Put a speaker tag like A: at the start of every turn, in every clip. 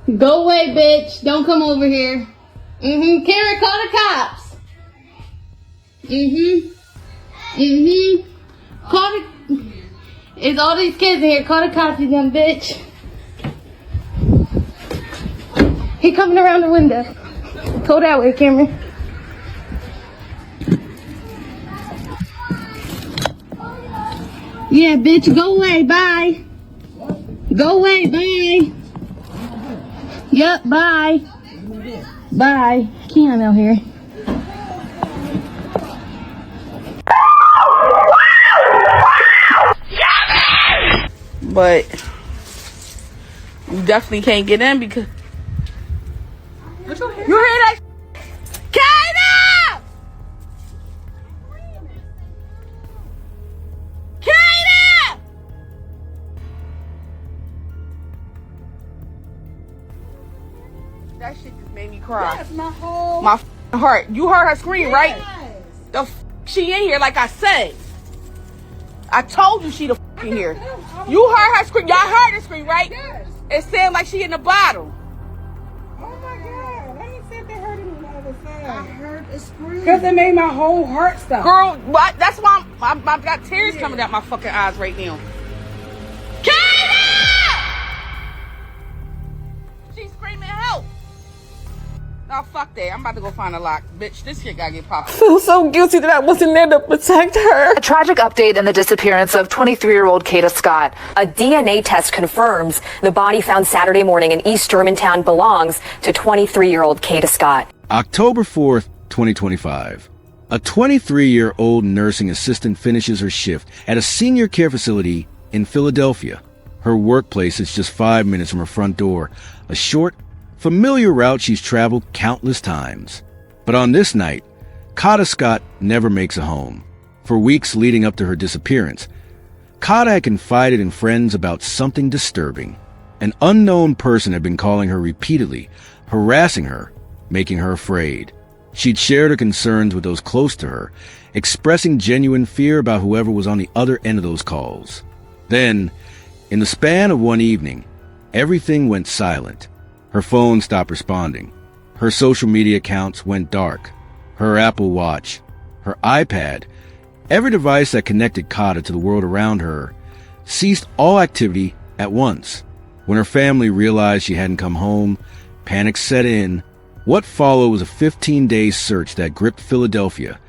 A: Go away, bitch. Don't come over here. Karen, call the cops. Call the... It's all these kids in here. Call the cops, you dumb bitch. He coming around the window. Go that way, Cameron. Yeah, bitch, go away. Bye. Go away. Bye. Yep, bye. Bye. Keon out here.
B: But you definitely can't get in because you hear that? Kaida! Kaida! That shit just made me cry.
C: Yes, my whole
B: heart. You heard her scream, right?
C: Yes.
B: The she in here, like I said. I told you she the in here. You heard her scream. Y'all heard her scream, right?
C: Yes.
B: It sounded like she in the bottle.
C: Oh my God. I ain't said they heard it on the other side.
A: I heard a scream.
C: Because it made my whole heart stop.
B: Girl, that's why I've got tears coming out my fucking eyes right now. Kaida! She's screaming help. Oh, fuck that. I'm about to go find a lock. Bitch, this shit gotta get popped.
D: I feel so guilty that I wasn't there to protect her.
E: A tragic update in the disappearance of 23-year-old Kada Scott. A DNA test confirms the body found Saturday morning in East Germantown belongs to 23-year-old Kada Scott.
F: October 4th, 2025. A 23-year-old nursing assistant finishes her shift at a senior care facility in Philadelphia. Her workplace is just 5 minutes from her front door, a short, familiar route she's traveled countless times. But on this night, Kada Scott never makes it home. For weeks leading up to her disappearance, Kada had confided in friends about something disturbing. An unknown person had been calling her repeatedly, harassing her, making her afraid. She'd shared her concerns with those close to her, expressing genuine fear about whoever was on the other end of those calls. Then, in the span of one evening, everything went silent. Her phone stopped responding. Her social media accounts went dark. Her Apple Watch, her iPad, every device that connected Kada to the world around her, ceased all activity at once. When her family realized she hadn't come home, panic set in. What followed was a 15-day search that gripped Philadelphia,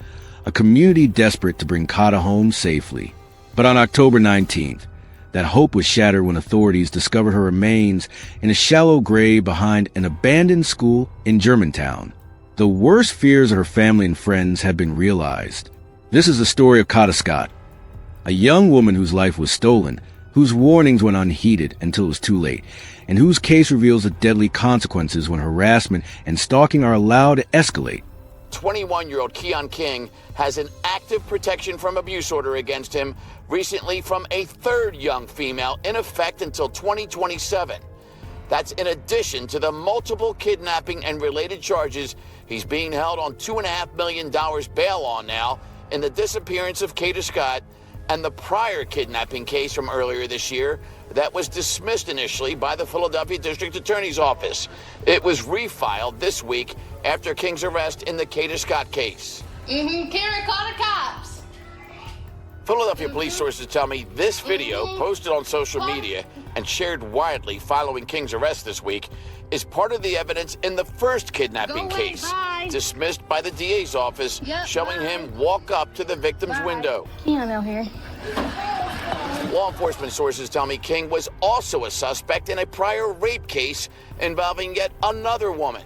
F: a community desperate to bring Kada home safely. But on October 19th, that hope was shattered when authorities discovered her remains in a shallow grave behind an abandoned school in Germantown. The worst fears of her family and friends had been realized. This is the story of Kada Scott, a young woman whose life was stolen, whose warnings went unheeded until it was too late, and whose case reveals the deadly consequences when harassment and stalking are allowed to escalate.
G: 21-year-old Keon King has an active protection from abuse order against him recently from a third young female in effect until 2027. That's in addition to the multiple kidnapping and related charges he's being held on $2.5 million bail on now in the disappearance of Kada Scott and the prior kidnapping case from earlier this year that was dismissed initially by the Philadelphia District Attorney's Office. It was refiled this week after King's arrest in the Kada Scott case.
A: Karen, call the cops.
G: Philadelphia police sources tell me this video, posted on social media and shared widely following King's arrest this week, is part of the evidence in the first kidnapping case, dismissed by the DA's office, showing him walk up to the victim's window.
A: Keon out here.
G: Law enforcement sources tell me King was also a suspect in a prior rape case involving yet another woman,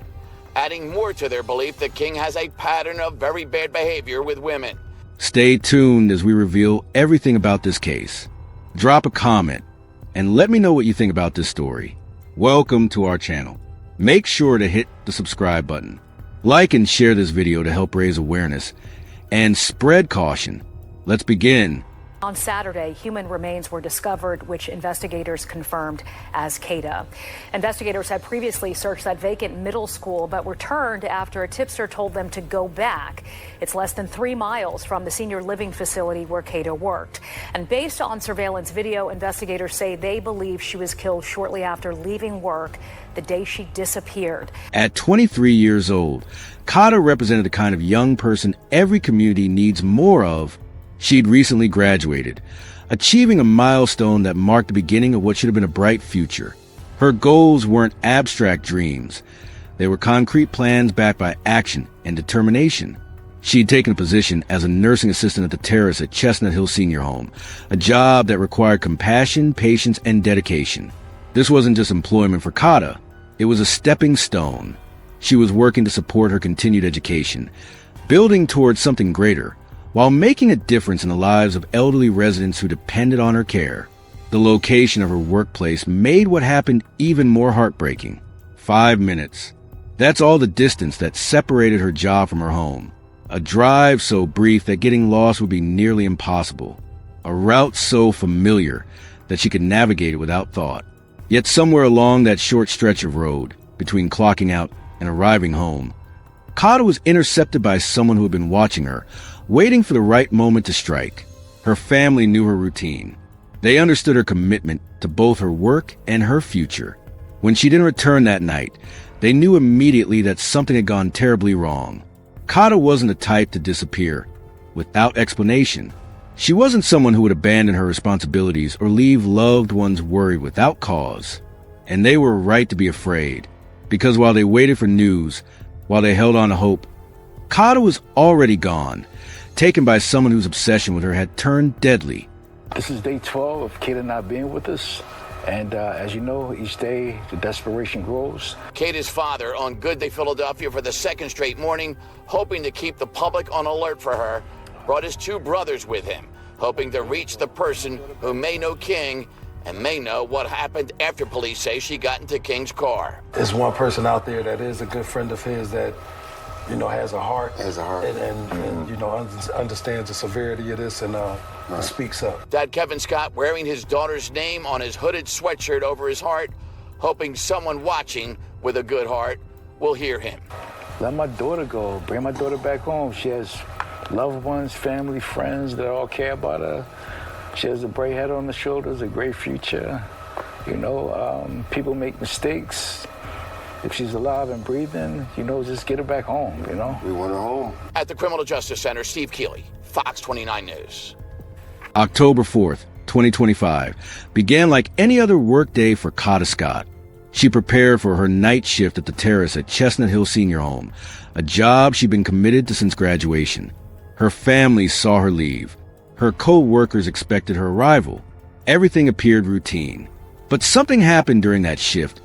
G: adding more to their belief that King has a pattern of very bad behavior with women.
F: Stay tuned as we reveal everything about this case. Drop a comment and let me know what you think about this story. Welcome to our channel. Make sure to hit the subscribe button. Like and share this video to help raise awareness and spread caution. Let's begin
E: On Saturday, human remains were discovered, which investigators confirmed as Kata. Investigators had previously searched that vacant middle school, but returned after a tipster told them to go back. It's less than 3 miles from the senior living facility where Kata worked. And based on surveillance video, investigators say they believe she was killed shortly after leaving work the day she disappeared.
F: At 23 years old, Kata represented the kind of young person every community needs more of. She'd recently graduated, achieving a milestone that marked the beginning of what should have been a bright future. Her goals weren't abstract dreams. They were concrete plans backed by action and determination. She'd taken a position as a nursing assistant at the terrace at Chestnut Hill Senior Home, a job that required compassion, patience, and dedication. This wasn't just employment for Kata. It was a stepping stone. She was working to support her continued education, building towards something greater, while making a difference in the lives of elderly residents who depended on her care. The location of her workplace made what happened even more heartbreaking. 5 minutes. That's all the distance that separated her job from her home. A drive so brief that getting lost would be nearly impossible. A route so familiar that she could navigate it without thought. Yet somewhere along that short stretch of road, between clocking out and arriving home, Kata was intercepted by someone who had been watching her, waiting for the right moment to strike. Her family knew her routine. They understood her commitment to both her work and her future. When she didn't return that night, they knew immediately that something had gone terribly wrong. Kata wasn't the type to disappear without explanation. She wasn't someone who would abandon her responsibilities or leave loved ones worried without cause. And they were right to be afraid, because while they waited for news, while they held on to hope, Kata was already gone, taken by someone whose obsession with her had turned deadly.
H: This is day 12 of Kata not being with us. And as you know, each day the desperation grows.
G: Kata's father on Good Day Philadelphia for the second straight morning, hoping to keep the public on alert for her, brought his 2 brothers with him, hoping to reach the person who may know King and may know what happened after police say she got into King's car.
I: There's one person out there that is a good friend of his that, you know, has a heart. And you know, understands the severity of this and speaks up.
G: Dad Kevin Scott wearing his daughter's name on his hooded sweatshirt over his heart, hoping someone watching with a good heart will hear him.
H: Let my daughter go. Bring my daughter back home. She has loved ones, family, friends that all care about her. She has a bright head on the shoulders, a great future. You know, people make mistakes. If she's alive and breathing, you know, just get her back home, you know?
I: We want her home.
G: At the Criminal Justice Center, Steve Keeley, Fox 29 News.
F: October 4th, 2025, began like any other workday for Kata Scott. She prepared for her night shift at the terrace at Chestnut Hill Senior Home, a job she'd been committed to since graduation. Her family saw her leave. Her co-workers expected her arrival. Everything appeared routine. But something happened during that shift,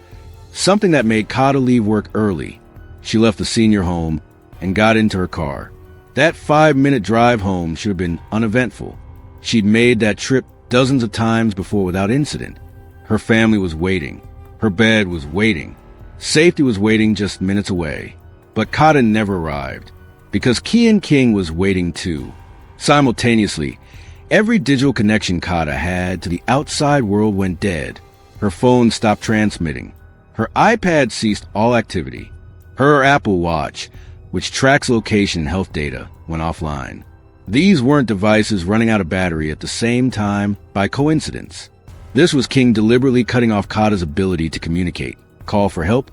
F: something that made Kata leave work early. She left the senior home and got into her car. That 5-minute drive home should have been uneventful. She'd made that trip dozens of times before without incident. Her family was waiting. Her bed was waiting. Safety was waiting just minutes away. But Kata never arrived, because Kian King was waiting too. Simultaneously, every digital connection Kata had to the outside world went dead. Her phone stopped transmitting. Her iPad ceased all activity. Her Apple Watch, which tracks location and health data, went offline. These weren't devices running out of battery at the same time by coincidence. This was King deliberately cutting off Kata's ability to communicate, call for help,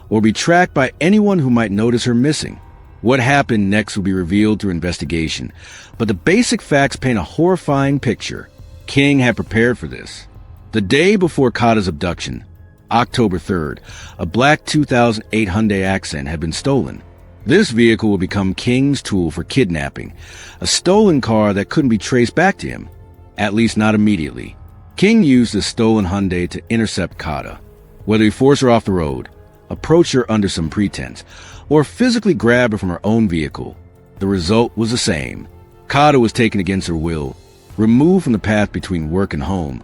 F: or be tracked by anyone who might notice her missing. What happened next will be revealed through investigation, but the basic facts paint a horrifying picture. King had prepared for this. The day before Kata's abduction, October 3rd, a black 2008 Hyundai Accent had been stolen. This vehicle would become King's tool for kidnapping, a stolen car that couldn't be traced back to him, at least not immediately. King used the stolen Hyundai to intercept Kata. Whether he forced her off the road, approached her under some pretense, or physically grabbed her from her own vehicle, the result was the same. Kata was taken against her will, removed from the path between work and home,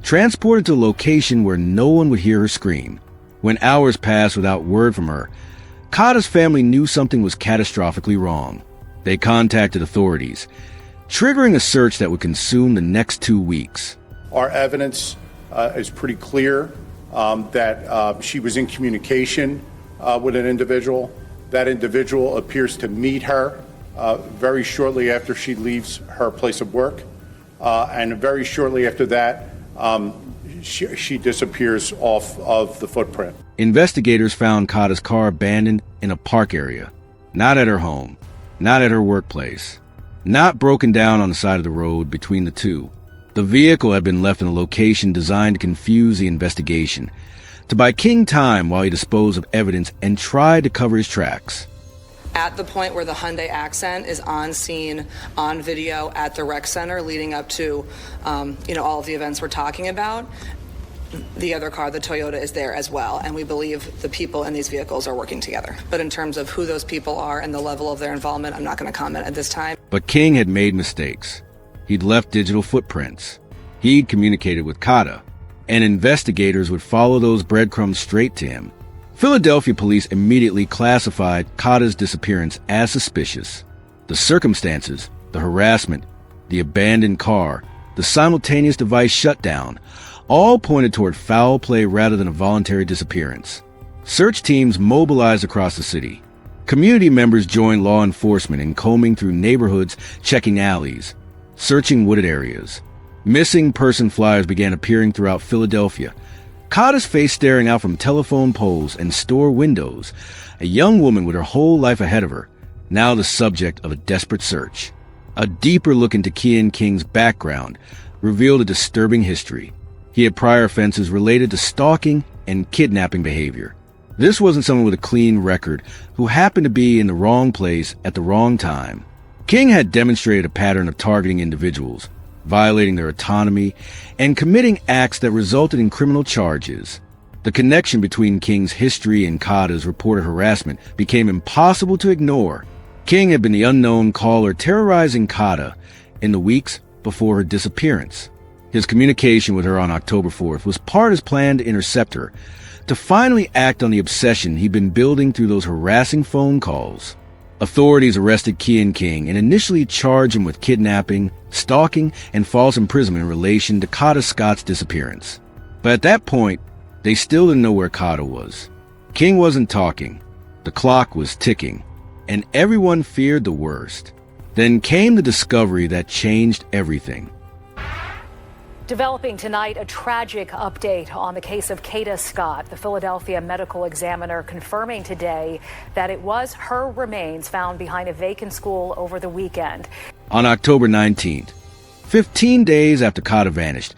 F: transported to a location where no one would hear her scream. When hours passed without word from her, Kata's family knew something was catastrophically wrong. They contacted authorities. triggering a search that would consume the next 2 weeks.
J: Our evidence is pretty clear that she was in communication with an individual. That individual appears to meet her very shortly after she leaves her place of work. And very shortly after that, she disappears off of the footprint.
F: Investigators found Kada's car abandoned in a park area, not at her home, not at her workplace, not broken down on the side of the road between the two. The vehicle had been left in a location designed to confuse the investigation, to buy King time while he disposed of evidence and tried to cover his tracks.
K: At the point where the Hyundai Accent is on scene, on video at the rec center leading up to, all of the events we're talking about, the other car, the Toyota, is there as well. And we believe the people in these vehicles are working together. But in terms of who those people are and the level of their involvement, I'm not going to comment at this time.
F: But King had made mistakes. He'd left digital footprints. He'd communicated with Kada, and investigators would follow those breadcrumbs straight to him. Philadelphia police immediately classified Kada's disappearance as suspicious. The circumstances, the harassment, the abandoned car, the simultaneous device shutdown, all pointed toward foul play rather than a voluntary disappearance. Search teams mobilized across the city. Community members joined law enforcement in combing through neighborhoods, checking alleys, searching wooded areas. Missing person flyers began appearing throughout Philadelphia. Kada's face staring out from telephone poles and store windows, a young woman with her whole life ahead of her, now the subject of a desperate search. A deeper look into Kian King's background revealed a disturbing history. He had prior offenses related to stalking and kidnapping behavior. This wasn't someone with a clean record who happened to be in the wrong place at the wrong time. King had demonstrated a pattern of targeting individuals, violating their autonomy, and committing acts that resulted in criminal charges. The connection between King's history and Kada's reported harassment became impossible to ignore. King had been the unknown caller terrorizing Kada in the weeks before her disappearance. His communication with her on October 4th was part of his plan to intercept her, to finally act on the obsession he'd been building through those harassing phone calls. Authorities arrested Kian King and initially charged him with kidnapping, stalking, and false imprisonment in relation to Kada Scott's disappearance. But at that point, they still didn't know where Kada was. King wasn't talking, the clock was ticking, and everyone feared the worst. Then came the discovery that changed everything.
E: Developing tonight, a tragic update on the case of Kada Scott, the Philadelphia medical examiner confirming today that it was her remains found behind a vacant school over the weekend.
F: On October 19th, 15 days after Kada vanished,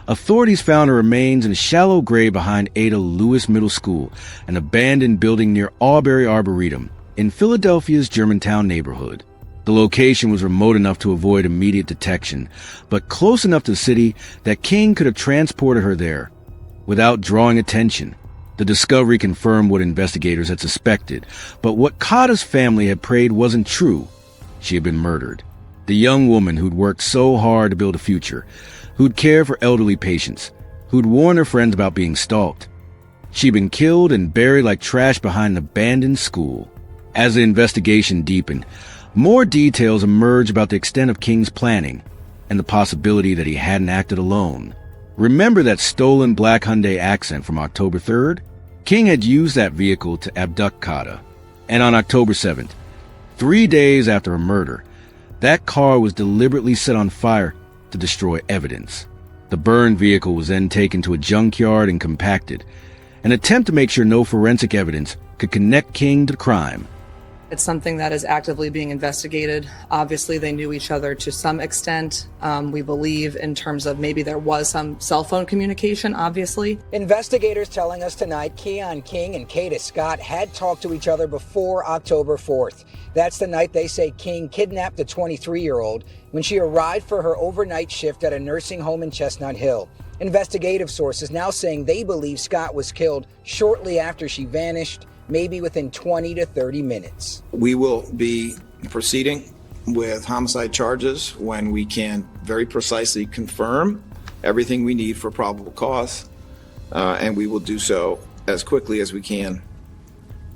F: authorities found her remains in a shallow grave behind Ada Lewis Middle School, an abandoned building near Auberry Arboretum in Philadelphia's Germantown neighborhood. The location was remote enough to avoid immediate detection, but close enough to the city that King could have transported her there without drawing attention. The discovery confirmed what investigators had suspected, but what Kada's family had prayed wasn't true. She had been murdered. The young woman who'd worked so hard to build a future, who'd cared for elderly patients, who'd warned her friends about being stalked. She'd been killed and buried like trash behind an abandoned school. As the investigation deepened, more details emerged about the extent of King's planning and the possibility that he hadn't acted alone. Remember that stolen black Hyundai Accent from October 3rd? King had used that vehicle to abduct Kada. And on October 7th, 3 days after her murder, that car was deliberately set on fire to destroy evidence. The burned vehicle was then taken to a junkyard and compacted, an attempt to make sure no forensic evidence could connect King to the crime.
K: It's something that is actively being investigated. Obviously, they knew each other to some extent. We believe in terms of maybe there was some cell phone communication, obviously.
L: Investigators telling us tonight Kian King and Kada Scott had talked to each other before October 4th. That's the night they say King kidnapped the 23-year-old when she arrived for her overnight shift at a nursing home in Chestnut Hill. Investigative sources now saying they believe Scott was killed shortly after she vanished, maybe within 20 to 30 minutes.
M: We will be proceeding with homicide charges when we can very precisely confirm everything we need for probable cause, and we will do so as quickly as we can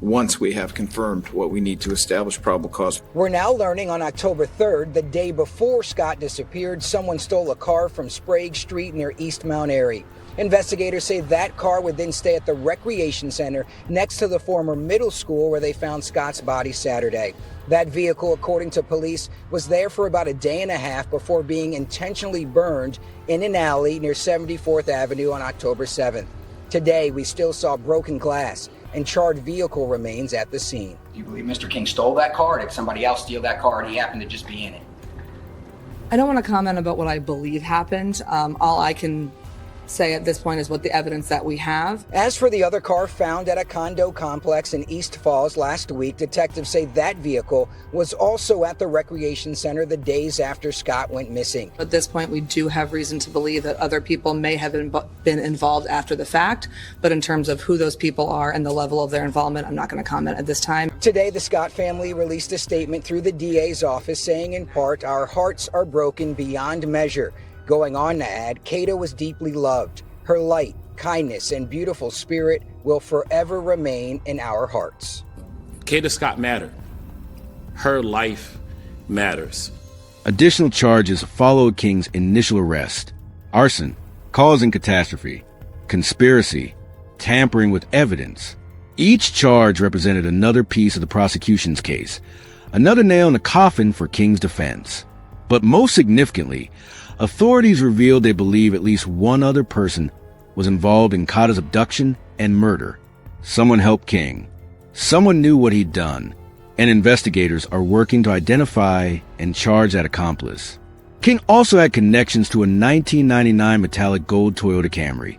M: once we have confirmed what we need to establish probable cause.
L: We're now learning on October 3rd, the day before Scott disappeared, someone stole a car from Sprague Street near East Mount Airy. Investigators say that car would then stay at the recreation center next to the former middle school where they found Scott's body Saturday. That vehicle, according to police, was there for about a day and a half before being intentionally burned in an alley near 74th Avenue on October 7th. Today, we still saw broken glass and charred vehicle remains at the scene.
N: Do you believe Mr. King stole that car, or did somebody else steal that car and he happened to just be in it?
K: I don't want to comment about what I believe happened. All I can say at this point is what the evidence that we have.
L: As for the other car found at a condo complex in East Falls last week, detectives say that vehicle was also at the recreation center the days after Scott went missing.
K: At this point, we do have reason to believe that other people may have been involved after the fact, but in terms of who those people are and the level of their involvement, I'm not going to comment at this time.
L: Today, the Scott family released a statement through the DA's office saying, in part, "Our hearts are broken beyond measure." Going on to add, Kata was deeply loved. Her light, kindness, and beautiful spirit will forever remain in our hearts.
O: Kata Scott mattered. Her life matters.
F: Additional charges followed King's initial arrest: arson, causing catastrophe, conspiracy, tampering with evidence. Each charge represented another piece of the prosecution's case, another nail in the coffin for King's defense. But most significantly, authorities revealed they believe at least one other person was involved in Kata's abduction and murder. Someone helped King. Someone knew what he'd done, and investigators are working to identify and charge that accomplice. King also had connections to a 1999 metallic gold Toyota Camry,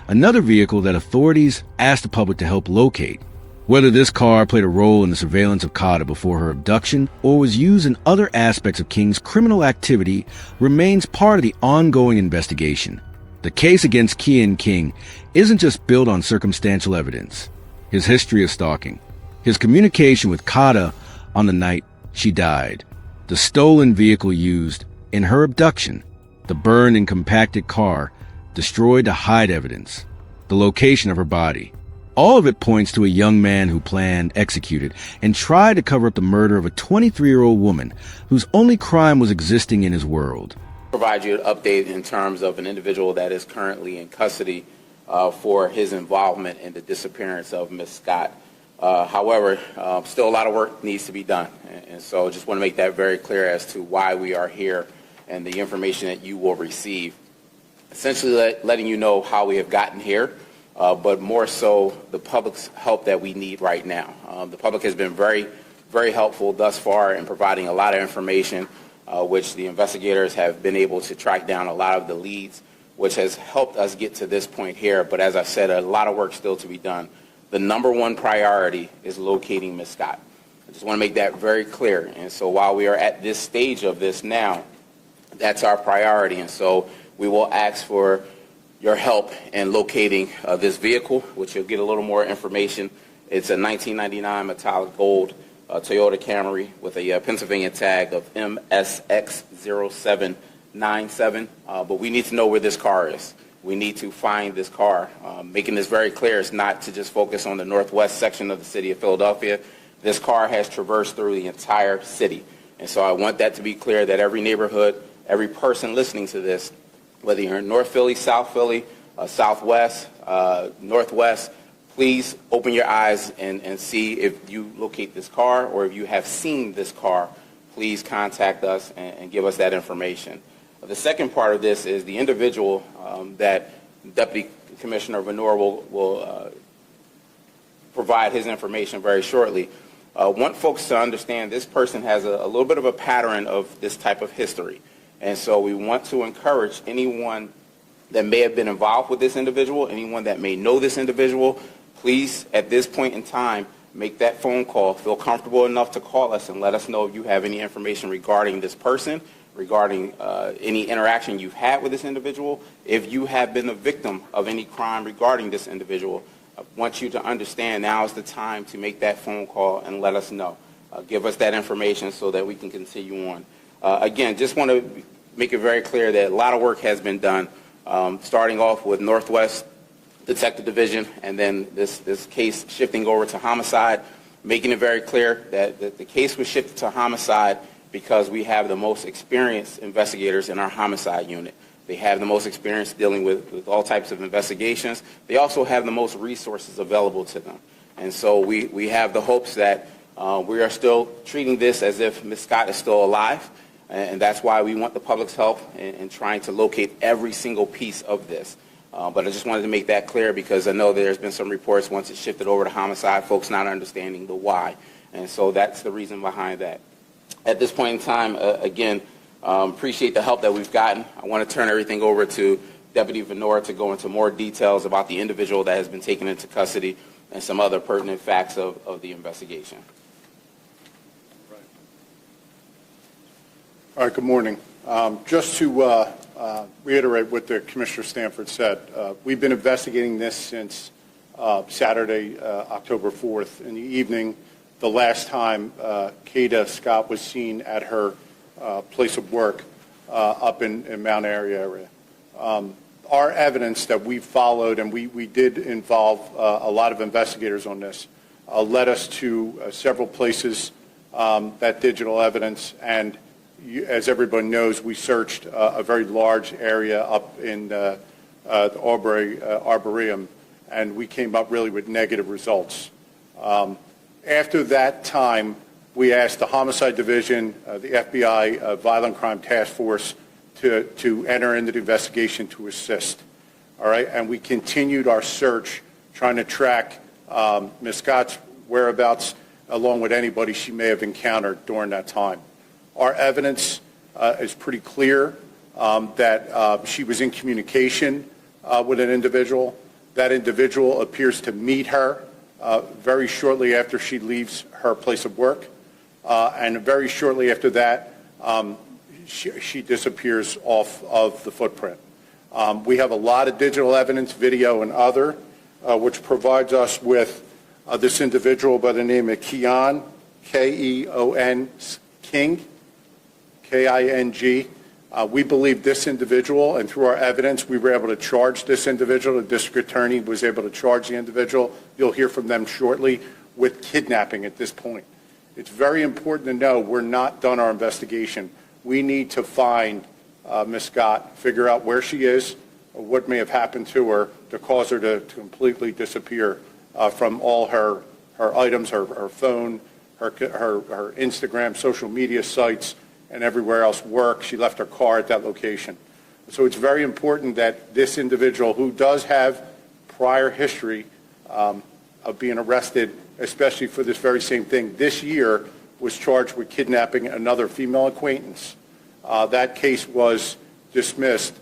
F: another vehicle that authorities asked the public to help locate. Whether this car played a role in the surveillance of Kata before her abduction or was used in other aspects of King's criminal activity remains part of the ongoing investigation. The case against Kian King isn't just built on circumstantial evidence. His history of stalking, his communication with Kata on the night she died, the stolen vehicle used in her abduction, the burned and compacted car destroyed to hide evidence, the location of her body. All of it points to a young man who planned, executed, and tried to cover up the murder of a 23-year-old woman whose only crime was existing in his world.
P: Provide you an update in terms of an individual that is currently in custody for his involvement in the disappearance of Ms. Scott. However, still a lot of work needs to be done. And so just want to make that very clear as to why we are here and the information that you will receive. Essentially letting you know how we have gotten here. But more so the public's help that we need right now. The public has been very, very helpful thus far in providing a lot of information, which the investigators have been able to track down a lot of the leads, which has helped us get to this point here. But as I said, a lot of work still to be done. The number one priority is locating Ms. Scott. I just want to make that very clear. And so while we are at this stage of this now, that's our priority. And so we will ask for your help in locating this vehicle, which you'll get a little more information. It's a 1999 metallic gold Toyota Camry with a Pennsylvania tag of MSX0797. But we need to know where this car is. We need to find this car. Making this very clear, it's not to just focus on the northwest section of the city of Philadelphia. This car has traversed through the entire city. And so I want that to be clear, that every neighborhood, every person listening to this, whether you're in North Philly, South Philly, Southwest, Northwest, please open your eyes and see if you locate this car or if you have seen this car. Please contact us and give us that information. The second part of this is the individual that Deputy Commissioner Venor will provide his information very shortly. Want folks to understand this person has a little bit of a pattern of this type of history. And so we want to encourage anyone that may have been involved with this individual, anyone that may know this individual, please, at this point in time, make that phone call. Feel comfortable enough to call us and let us know if you have any information regarding this person, regarding any interaction you've had with this individual. If you have been a victim of any crime regarding this individual, I want you to understand now is the time to make that phone call and let us know. Give us that information so that we can continue on. Again, just want to make it very clear that a lot of work has been done, starting off with Northwest detective division, and then this case shifting over to homicide, making it very clear that the case was shifted to homicide because we have the most experienced investigators in our homicide unit. They have the most experience dealing with all types of investigations. They also have the most resources available to them. And so we have the hopes that we are still treating this as if Ms. Scott is still alive, and that's why we want the public's help in trying to locate every single piece of this. But I just wanted to make that clear because I know there's been some reports once it shifted over to homicide, folks not understanding the why. And so that's the reason behind that. At this point in time, again, appreciate the help that we've gotten. I want to turn everything over to Deputy Venora to go into more details about the individual that has been taken into custody and some other pertinent facts of the investigation.
J: All right, good morning. Just to reiterate what the Commissioner Stanford said, we've been investigating this since Saturday, October 4th in the evening, the last time Kada Scott was seen at her place of work up in Mount Airy area. Our evidence that we followed, and we did involve a lot of investigators on this, led us to several places, that digital evidence, and as everybody knows, we searched a very large area up in the Arboretum, and we came up really with negative results. After that time, we asked the Homicide Division, the FBI Violent Crime Task Force to enter into the investigation to assist. All right, and we continued our search trying to track Ms. Scott's whereabouts along with anybody she may have encountered during that time. Our evidence is pretty clear that she was in communication with an individual. That individual appears to meet her very shortly after she leaves her place of work, and very shortly after that, she disappears off of the footprint. We have a lot of digital evidence, video and other, which provides us with this individual by the name of Keon, K-E-O-N, King, K-I-N-G. We believe this individual, and through our evidence, we were able to charge this individual. The district attorney was able to charge the individual. You'll hear from them shortly with kidnapping at this point. It's very important to know we're not done our investigation. We need to find Ms. Scott, figure out where she is, or what may have happened to her to cause her to completely disappear from all her items, her phone, her Instagram, social media sites, and everywhere else, work. She left her car at that location. So it's very important that this individual, who does have prior history of being arrested, especially for this very same thing, this year was charged with kidnapping another female acquaintance. That case was dismissed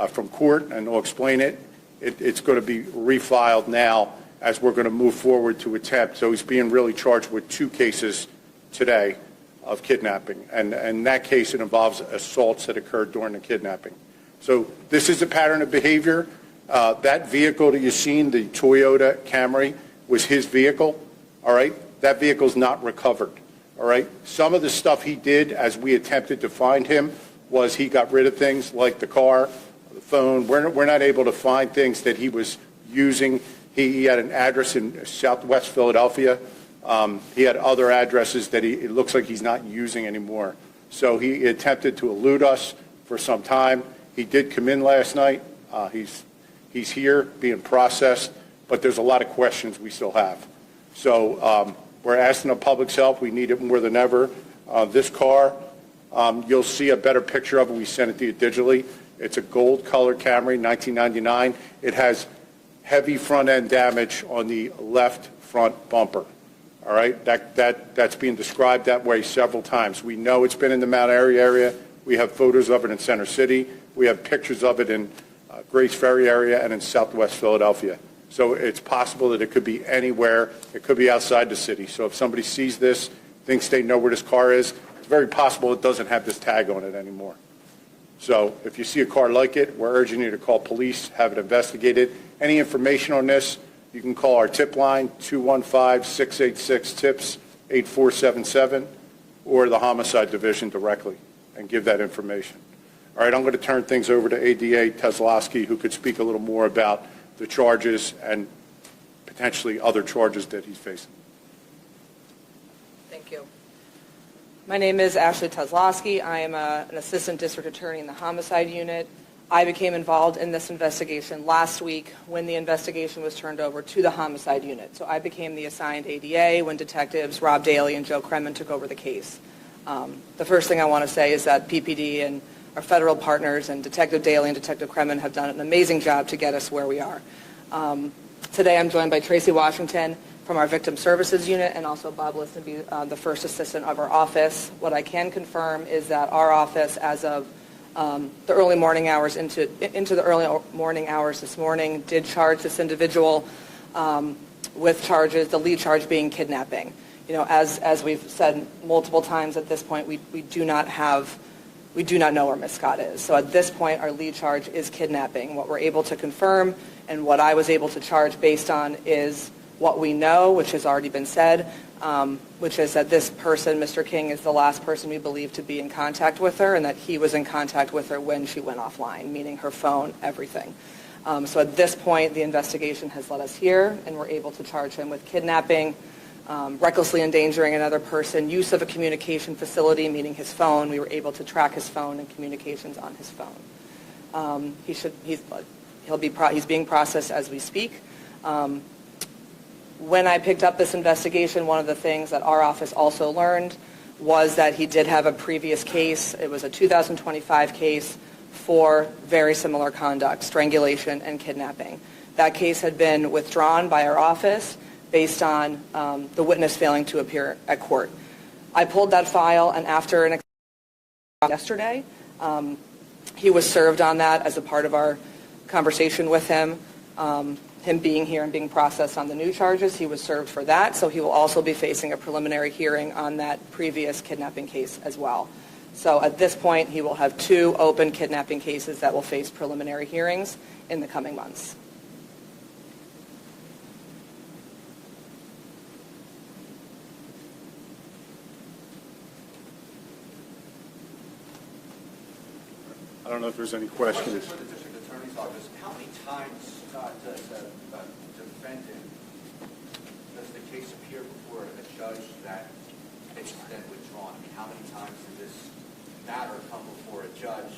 J: from court, and I'll explain it. It's going to be refiled now as we're going to move forward to attempt. So he's being really charged with 2 cases today of kidnapping, and in that case it involves assaults that occurred during the kidnapping. So this is a pattern of behavior. That vehicle that you've seen, the Toyota Camry, was his vehicle. All right, that vehicle's not recovered. All right, some of the stuff he did as we attempted to find him was he got rid of things like the car, the phone. We're not able to find things that he was using. He had an address in Southwest Philadelphia. He had other addresses that it looks like he's not using anymore. So he attempted to elude us for some time. He did come in last night. He's here being processed, but there's a lot of questions we still have. So we're asking the public's help. We need it more than ever. This car, you'll see a better picture of it. We sent it to you digitally. It's a gold-colored Camry, 1999. It has heavy front-end damage on the left front bumper. All right, that's being described that way several times. We know it's been in the Mount Airy area. We have photos of it in Center City. We have pictures of it in Grace Ferry area and in Southwest Philadelphia. So it's possible that it could be anywhere. It could be outside the city. So if somebody sees this, thinks they know where this car is, it's very possible it doesn't have this tag on it anymore. So if you see a car like it, we're urging you to call police, have it investigated. Any information on this, you can call our tip line, 215-686-TIPS, 8477, or the Homicide Division directly and give that information. All right, I'm going to turn things over to ADA Teslowski, who could speak a little more about the charges and potentially other charges that he's facing.
K: Thank you. My name is Ashley Tazlowski. I am an assistant district attorney in the homicide unit. I became involved in this investigation last week when the investigation was turned over to the homicide unit. So I became the assigned ADA when detectives Rob Daly and Joe Kremen took over the case. The first thing I want to say is that PPD and our federal partners and Detective Daly and Detective Kremen have done an amazing job to get us where we are. Today I'm joined by Tracy Washington from our Victim Services Unit and also Bob Listenby, the first assistant of our office. What I can confirm is that our office, as of the early morning hours into the early morning hours this morning, did charge this individual with charges, the lead charge being kidnapping. You know, as we've said multiple times at this point, we do not know where Ms. Scott is. So at this point, our lead charge is kidnapping. What we're able to confirm and what I was able to charge based on is what we know, which has already been said, which is that this person, Mr. King, is the last person we believe to be in contact with her, and that he was in contact with her when she went offline, meaning her phone, everything. So at this point, the investigation has led us here, and we're able to charge him with kidnapping, recklessly endangering another person, use of a communication facility, meaning his phone. We were able to track his phone and communications on his phone. He's being processed as we speak. When I picked up this investigation, one of the things that our office also learned was that he did have a previous case. It was a 2025 case for very similar conduct, strangulation and kidnapping. That case had been withdrawn by our office based on the witness failing to appear at court. I pulled that file, and after an yesterday, he was served on that as a part of our conversation with him. Him being here and being processed on the new charges, he was served for that, so he will also be facing a preliminary hearing on that previous kidnapping case as well. So at this point, he will have 2 open kidnapping cases that will face preliminary hearings in the coming months.
J: I don't know if there's any questions.
Q: For the district attorney's office, how many times does the defendant, does the case appear before a judge that it's then withdrawn? I mean, how many times does this matter come before a judge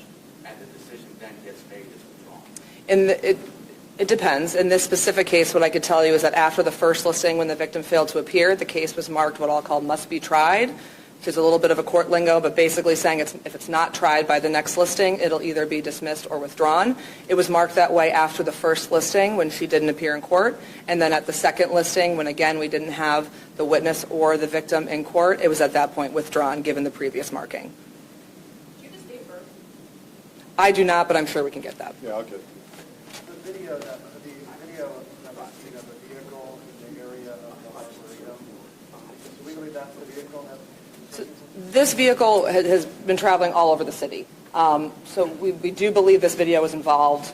Q: and the decision then gets made is withdrawn?
K: It depends. In this specific case, what I could tell you is that after the first listing, when the victim failed to appear, the case was marked what I'll call must be tried, which is a little bit of a court lingo, but basically saying if it's not tried by the next listing, it'll either be dismissed or withdrawn. It was marked that way after the first listing when she didn't appear in court, and then at the second listing when, again, we didn't have the witness or the victim in court, it was at that point withdrawn given the previous marking.
R: Do you have his date of birth?
K: I do not, but I'm sure we can get that.
J: Yeah, I'll get it.
Q: The video that was seen of the vehicle in the area of the hospital, we believe that's the vehicle that...
K: This vehicle has been traveling all over the city. So we do believe this video is involved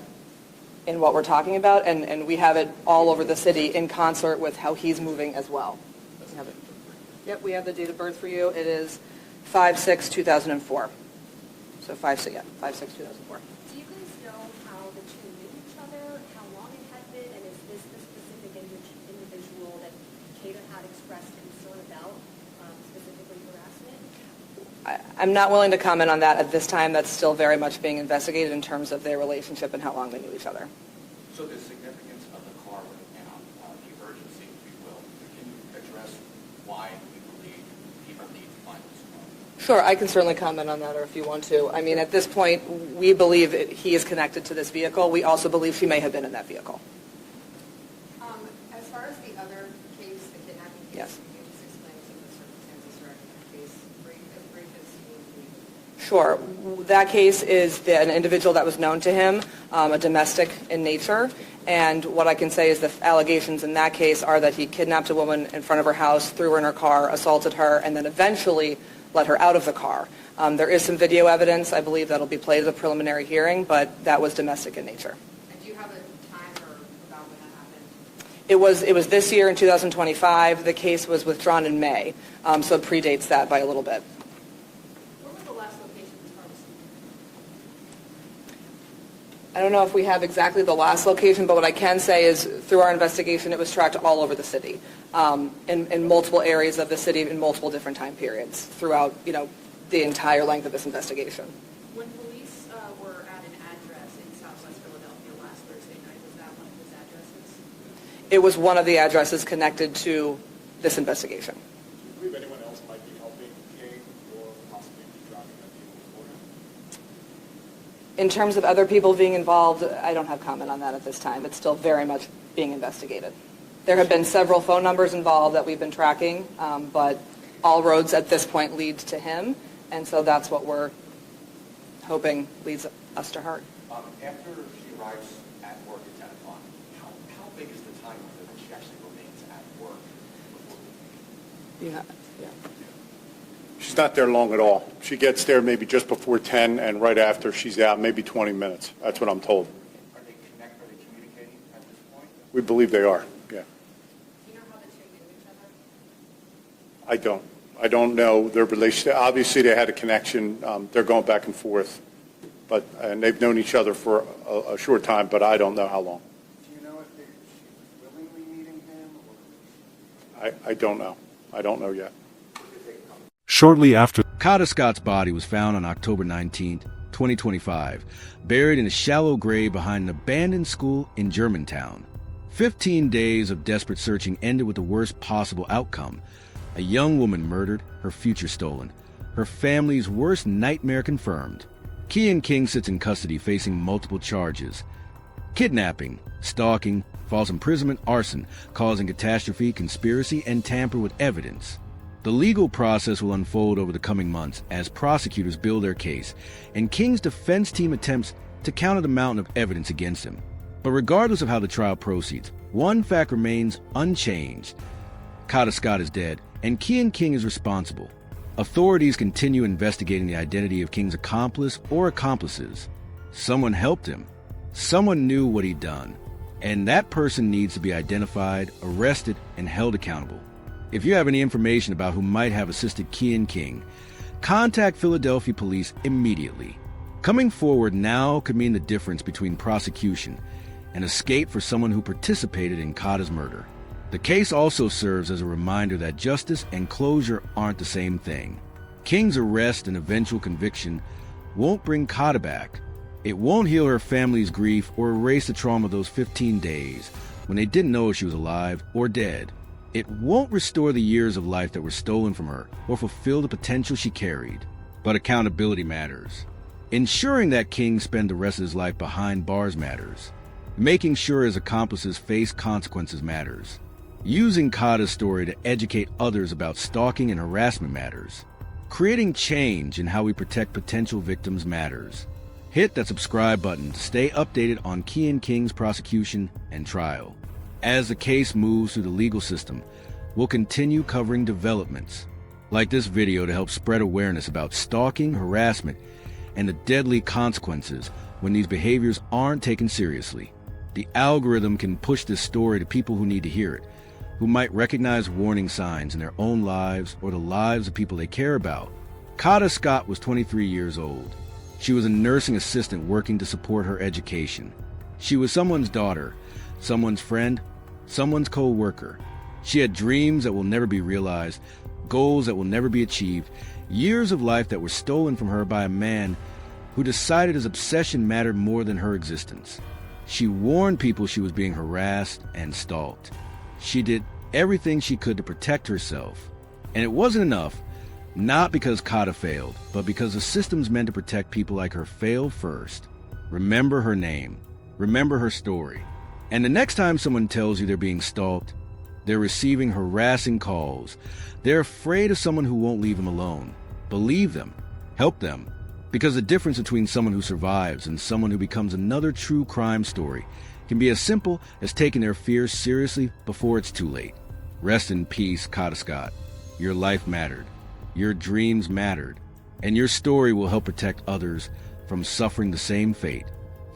K: in what we're talking about, and we have it all over the city in concert with how he's moving as well. Yep, we have the date of birth for you. It is 5/6/2004. So 5/6/2004.
R: Do you guys know how the two knew each other, how long it had been, and is this the specific individual that Kata had expressed concern about, specifically harassment?
K: I'm not willing to comment on that at this time. That's still very much being investigated in terms of their relationship and how long they knew each other.
Q: So the significance of the car right now, the urgency, if you will, can you address why we believe people need to find this car?
K: Sure, I can certainly comment on that, or if you want to. I mean, at this point, we believe he is connected to this vehicle. We also believe she may have been in that vehicle.
R: As far as the other case, the kidnapping case,
K: Yes.
R: can you just explain some of the circumstances surrounding that case? Brief as you need.
K: Sure. That case is an individual that was known to him, a domestic in nature. And what I can say is the allegations in that case are that he kidnapped a woman in front of her house, threw her in her car, assaulted her, and then eventually let her out of the car. There is some video evidence, I believe, that'll be played at the preliminary hearing, but that was domestic in nature.
R: And do you have a time or about when that happened?
K: It was this year in 2025. The case was withdrawn in May, so it predates that by a little bit.
R: What was the last location of the pharmacy?
K: I don't know if we have exactly the last location, but what I can say is through our investigation, it was tracked all over the city, in multiple areas of the city in multiple different time periods throughout, the entire length of this investigation.
R: When police were at an address in Southwest Philadelphia last Thursday night, was that one of his addresses?
K: It was one of the addresses connected to this investigation.
J: Do you believe anyone else might be helping King or possibly driving that vehicle for him?
K: In terms of other people being involved, I don't have comment on that at this time. It's still very much being investigated. There have been several phone numbers involved that we've been tracking, but all roads at this point lead to him, and so that's what we're hoping leads us to her.
Q: After she arrives at work at 10 o'clock, how big is the time window that she actually remains at work?
K: Yeah.
J: She's not there long at all. She gets there maybe just before 10, and right after she's out, maybe 20 minutes. That's what I'm told.
Q: Are they communicating at this point?
J: We believe they are, yeah.
R: Do you know how the two knew each other?
J: I don't. I don't know their relationship. Obviously, they had a connection. They're going back and forth, and they've known each other for a short time, but I don't know how long.
Q: Do you know if she was willingly meeting him? Or...
J: I don't know. I don't know yet.
F: Shortly after, Kata Scott's body was found on October 19, 2025, buried in a shallow grave behind an abandoned school in Germantown. 15 days of desperate searching ended with the worst possible outcome. A young woman murdered, her future stolen, her family's worst nightmare confirmed. Kian King sits in custody facing multiple charges: kidnapping, stalking, false imprisonment, arson, causing catastrophe, conspiracy, and tamper with evidence. The legal process will unfold over the coming months as prosecutors build their case, and King's defense team attempts to counter the mountain of evidence against him. But regardless of how the trial proceeds, one fact remains unchanged. Kata Scott is dead, and Kian King is responsible. Authorities continue investigating the identity of King's accomplice or accomplices. Someone helped him. Someone knew what he'd done. And that person needs to be identified, arrested, and held accountable. If you have any information about who might have assisted Kian King, contact Philadelphia police immediately. Coming forward now could mean the difference between prosecution and escape for someone who participated in Kata's murder. The case also serves as a reminder that justice and closure aren't the same thing. King's arrest and eventual conviction won't bring Kata back. It won't heal her family's grief or erase the trauma of those 15 days when they didn't know if she was alive or dead. It won't restore the years of life that were stolen from her or fulfill the potential she carried. But accountability matters. Ensuring that King spend the rest of his life behind bars matters. Making sure his accomplices face consequences matters. Using Kata's story to educate others about stalking and harassment matters. Creating change in how we protect potential victims matters. Hit that subscribe button to stay updated on Kian King's prosecution and trial. As the case moves through the legal system, we'll continue covering developments like this video to help spread awareness about stalking, harassment, and the deadly consequences when these behaviors aren't taken seriously. The algorithm can push this story to people who need to hear it, who might recognize warning signs in their own lives or the lives of people they care about. Kata Scott was 23 years old. She was a nursing assistant working to support her education. She was someone's daughter, someone's friend, someone's co-worker. She had dreams that will never be realized, goals that will never be achieved, years of life that were stolen from her by a man who decided his obsession mattered more than her existence. She warned people she was being harassed and stalked. She did everything she could to protect herself. And it wasn't enough, not because Kata failed, but because the systems meant to protect people like her failed first. Remember her name. Remember her story. And the next time someone tells you they're being stalked, they're receiving harassing calls, they're afraid of someone who won't leave them alone. Believe them. Help them. Because the difference between someone who survives and someone who becomes another true crime story can be as simple as taking their fears seriously before it's too late. Rest in peace, Kata Scott. Your life mattered. Your dreams mattered. And your story will help protect others from suffering the same fate.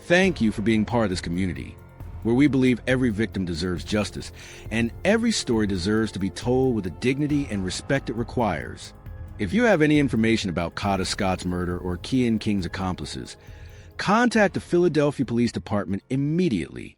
F: Thank you for being part of this community, where we believe every victim deserves justice, and every story deserves to be told with the dignity and respect it requires. If you have any information about Kata Scott's murder or Kian King's accomplices, Contact the Philadelphia Police Department immediately